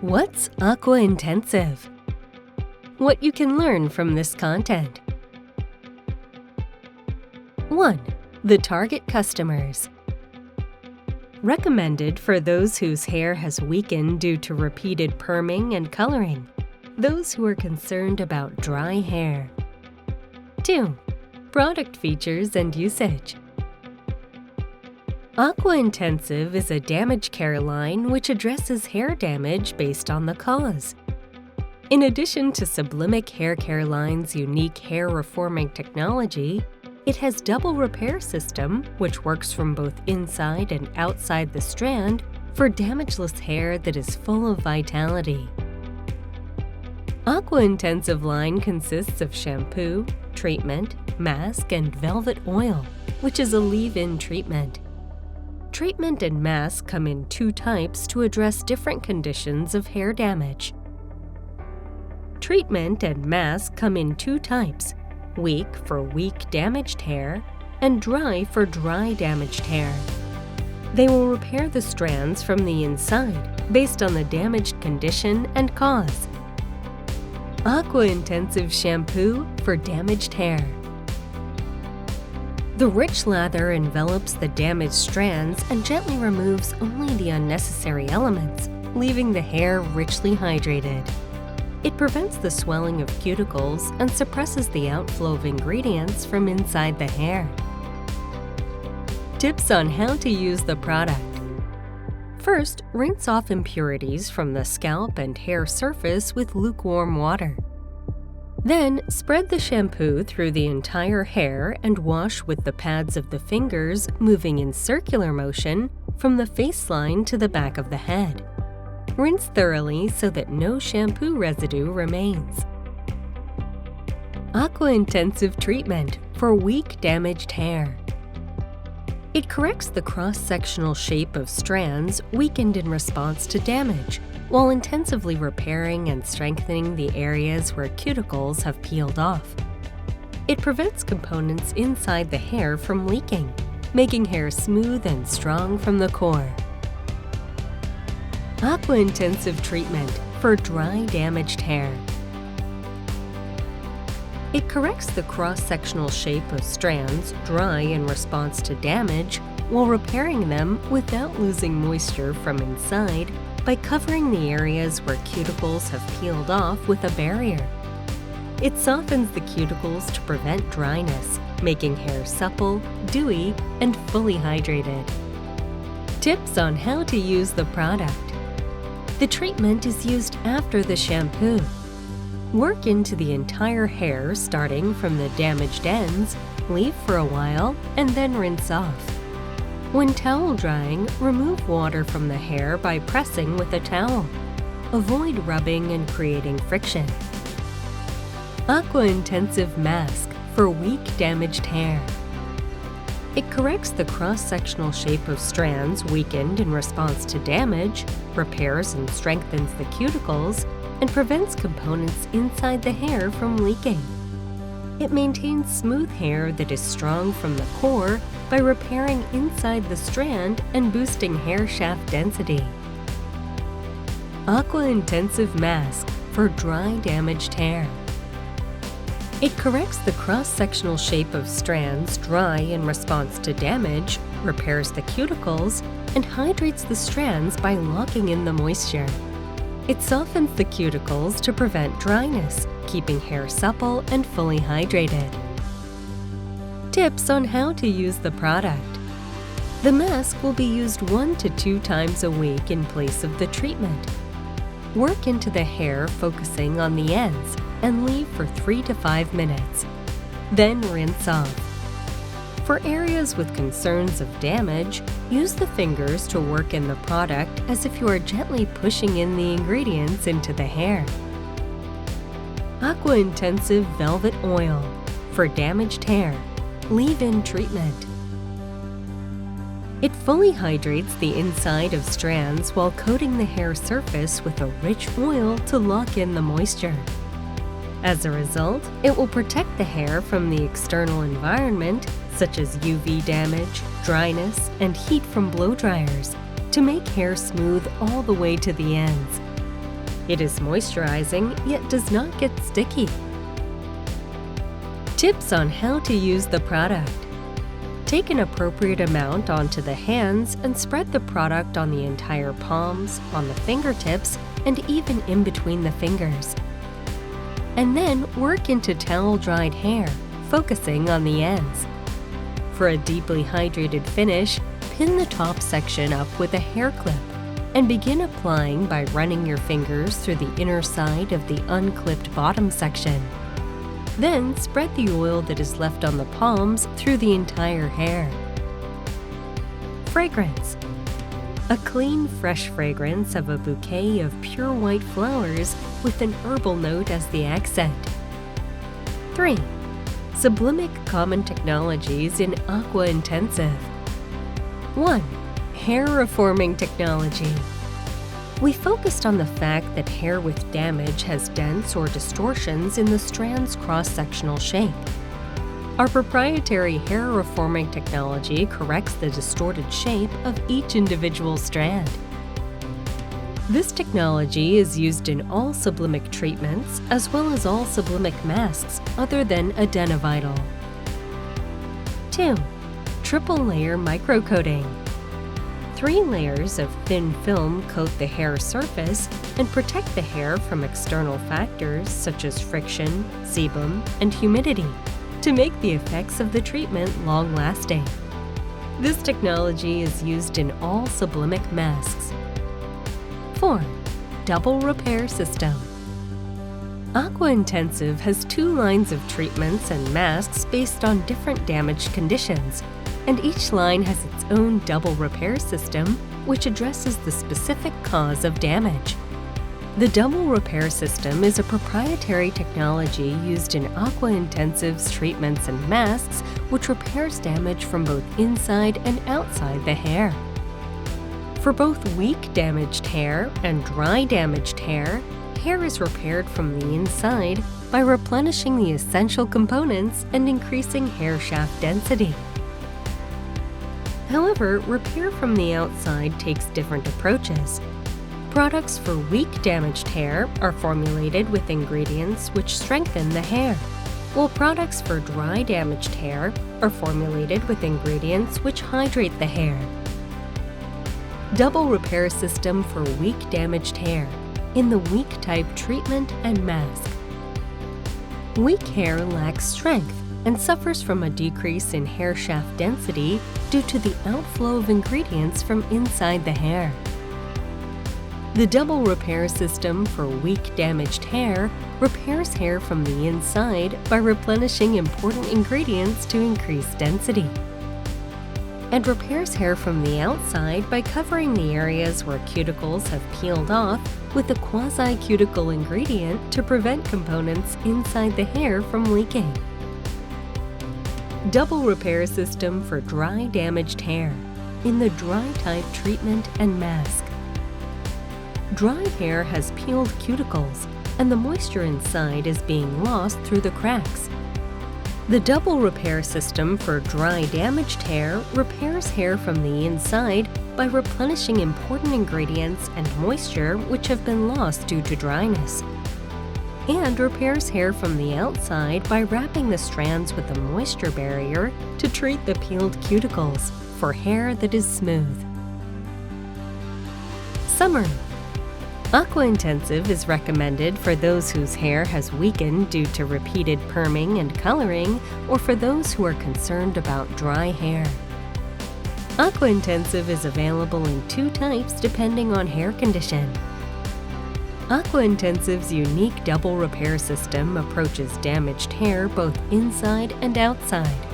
What's Aqua Intensive? What you can learn from this content. 1. The target customers. Recommended for those whose hair has weakened due to repeated perming and coloring. Those who are concerned about dry hair. 2. Product features and usage. Aqua Intensive is a damage care line which addresses hair damage based on the cause. In addition to SUBLIMIC hair care line's unique hair reforming technology, it has double repair system which works from both inside and outside the strand for damageless hair that is full of vitality. Aqua Intensive line consists of shampoo, treatment, mask, and velvet oil, which is a leave-in treatment. Treatment and mask come in 2 types to address different conditions of hair damage. Treatment and mask come in 2 types, weak for weak damaged hair and dry for dry damaged hair. They will repair the strands from the inside based on the damaged condition and cause. Aqua Intensive shampoo for damaged hair. The rich lather envelops the damaged strands and gently removes only the unnecessary elements, leaving the hair richly hydrated. It prevents the swelling of cuticles and suppresses the outflow of ingredients from inside the hair. Tips on how to use the product. First, rinse off impurities from the scalp and hair surface with lukewarm water. Then, spread the shampoo through the entire hair and wash with the pads of the fingers moving in circular motion from the face line to the back of the head. Rinse thoroughly so that no shampoo residue remains. Aqua Intensive treatment for weak damaged hair. It corrects the cross-sectional shape of strands weakened in response to damage, while intensively repairing and strengthening the areas where cuticles have peeled off. It prevents components inside the hair from leaking, making hair smooth and strong from the core. Aqua Intensive treatment for dry damaged hair. It corrects the cross-sectional shape of strands dry in response to damage while repairing them without losing moisture from inside by covering the areas where cuticles have peeled off with a barrier. It softens the cuticles to prevent dryness, making hair supple, dewy, and fully hydrated. Tips on how to use the product. The treatment is used after the shampoo. Work into the entire hair starting from the damaged ends, leave for a while, and then rinse off. When towel drying, remove water from the hair by pressing with a towel. Avoid rubbing and creating friction. Aqua Intensive mask for weak damaged hair. It corrects the cross-sectional shape of strands weakened in response to damage, repairs and strengthens the cuticles, and prevents components inside the hair from leaking. It maintains smooth hair that is strong from the core by repairing inside the strand and boosting hair shaft density. Aqua Intensive mask for dry damaged hair. It corrects the cross-sectional shape of strands dry in response to damage, repairs the cuticles, and hydrates the strands by locking in the moisture. It softens the cuticles to prevent dryness, keeping hair supple and fully hydrated. Tips on how to use the product. The mask will be used 1 to 2 times a week in place of the treatment. Work into the hair focusing on the ends and leave for 3 to 5 minutes. Then rinse off. For areas with concerns of damage, use the fingers to work in the product as if you are gently pushing in the ingredients into the hair. Aqua Intensive velvet oil for damaged hair. Leave-in treatment. It fully hydrates the inside of strands while coating the hair surface with a rich oil to lock in the moisture. As a result, it will protect the hair from the external environment, such as UV damage, dryness, and heat from blow dryers, to make hair smooth all the way to the ends. It is moisturizing, yet does not get sticky. Tips on how to use the product. Take an appropriate amount onto the hands and spread the product on the entire palms, on the fingertips, and even in between the fingers. And then work into towel-dried hair, focusing on the ends. For a deeply hydrated finish, pin the top section up with a hair clip and begin applying by running your fingers through the inner side of the unclipped bottom section. Then spread the oil that is left on the palms through the entire hair. Fragrance. A clean, fresh fragrance of a bouquet of pure white flowers with an herbal note as the accent. 3. SUBLIMIC Common Technologies in AQUA Intensive. 1. Hair reforming technology. We focused on the fact that hair with damage has dents or distortions in the strand's cross-sectional shape. Our proprietary hair reforming technology corrects the distorted shape of each individual strand. This technology is used in all SUBLIMIC treatments as well as all SUBLIMIC masks other than Adenovital. 2. Triple layer microcoating. 3 layers of thin film coat the hair surface and protect the hair from external factors such as friction, sebum, and humidity to make the effects of the treatment long-lasting. This technology is used in all SUBLIMIC masks. 4. Double repair system. AQUA Intensive has 2 lines of treatments and masks based on different damage conditions, and each line has its own double repair system, which addresses the specific cause of damage. The double repair system is a proprietary technology used in AQUA Intensive's treatments and masks, which repairs damage from both inside and outside the hair. For both weak damaged hair and dry damaged hair, hair is repaired from the inside by replenishing the essential components and increasing hair shaft density. However, repair from the outside takes different approaches. Products for weak damaged hair are formulated with ingredients which strengthen the hair, while products for dry damaged hair are formulated with ingredients which hydrate the hair. Double repair system for weak damaged hair in the weak type treatment and mask. Weak hair lacks strength and suffers from a decrease in hair shaft density due to the outflow of ingredients from inside the hair. The double repair system for weak damaged hair repairs hair from the inside by replenishing important ingredients to increase density, and repairs hair from the outside by covering the areas where cuticles have peeled off with a quasi-cuticle ingredient to prevent components inside the hair from leaking. Double repair system for dry damaged hair in the dry type treatment and mask. Dry hair has peeled cuticles and the moisture inside is being lost through the cracks. The double repair system for dry damaged hair repairs hair from the inside by replenishing important ingredients and moisture which have been lost due to dryness, and repairs hair from the outside by wrapping the strands with a moisture barrier to treat the peeled cuticles for hair that is smooth. Summary. AQUA Intensive is recommended for those whose hair has weakened due to repeated perming and coloring, or for those who are concerned about dry hair. AQUA Intensive is available in 2 types depending on hair condition. AQUA Intensive's unique double repair system approaches damaged hair both inside and outside.